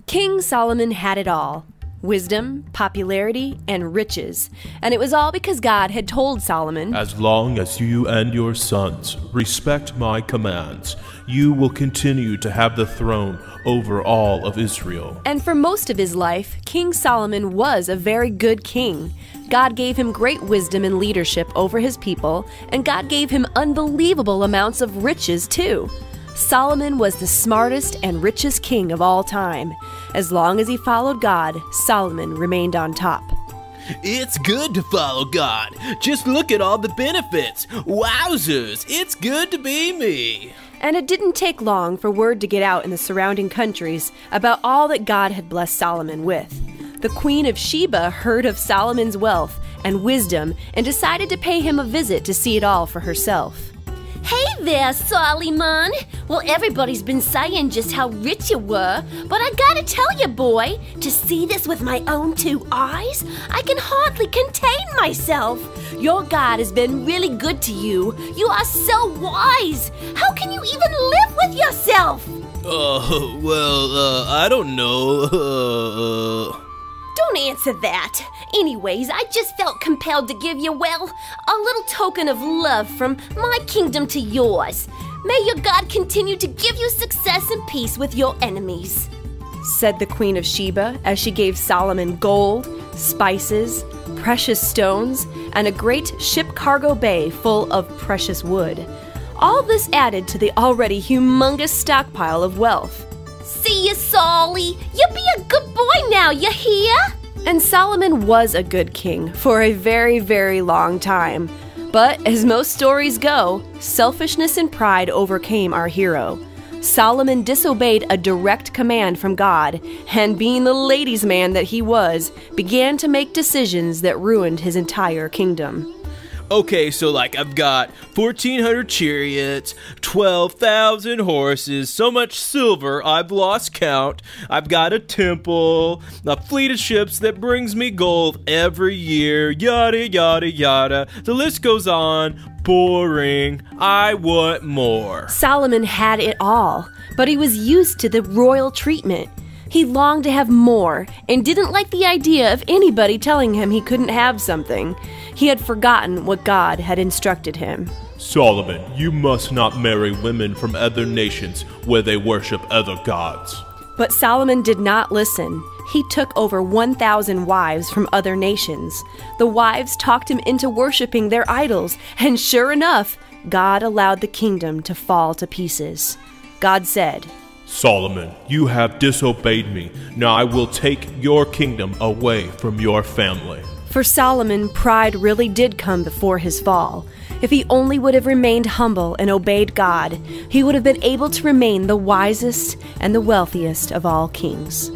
King Solomon had it all: wisdom, popularity, and riches. And it was all because God had told Solomon, "As long as you and your sons respect my commands, you will continue to have the throne over all of Israel." And for most of his life, King Solomon was a very good king. God gave him great wisdom and leadership over his people, and God gave him unbelievable amounts of riches too. Solomon was the smartest and richest king of all time. As long as he followed God, Solomon remained on top. It's good to follow God. Just look at all the benefits. Wowzers, it's good to be me. And it didn't take long for word to get out in the surrounding countries about all that God had blessed Solomon with. The Queen of Sheba heard of Solomon's wealth and wisdom and decided to pay him a visit to see it all for herself. Hey there, Solomon. Well, everybody's been saying just how rich you were, but I gotta tell you, boy, to see this with my own two eyes, I can hardly contain myself. Your God has been really good to you. You are so wise. How can you even live with yourself? I don't know. Don't answer that. Anyways, I just felt compelled to give you, well, a little token of love from my kingdom to yours. May your God continue to give you success and peace with your enemies, said the Queen of Sheba as she gave Solomon gold, spices, precious stones, and a great ship cargo bay full of precious wood. All this added to the already humongous stockpile of wealth. See ya, Solly. You be a good boy now, you hear? And Solomon was a good king for a very, very long time. But as most stories go, selfishness and pride overcame our hero. Solomon disobeyed a direct command from God, and being the ladies' man that he was, began to make decisions that ruined his entire kingdom. Okay, so I've got 1,400 chariots, 12,000 horses, so much silver I've lost count. I've got a temple, a fleet of ships that brings me gold every year, yada yada yada. The list goes on. Boring. I want more. Solomon had it all, but he was used to the royal treatment. He longed to have more and didn't like the idea of anybody telling him he couldn't have something. He had forgotten what God had instructed him. "Solomon, you must not marry women from other nations where they worship other gods." But Solomon did not listen. He took over 1,000 wives from other nations. The wives talked him into worshiping their idols, and sure enough, God allowed the kingdom to fall to pieces. God said, "Solomon, you have disobeyed me. Now I will take your kingdom away from your family." For Solomon, pride really did come before his fall. If he only would have remained humble and obeyed God, he would have been able to remain the wisest and the wealthiest of all kings.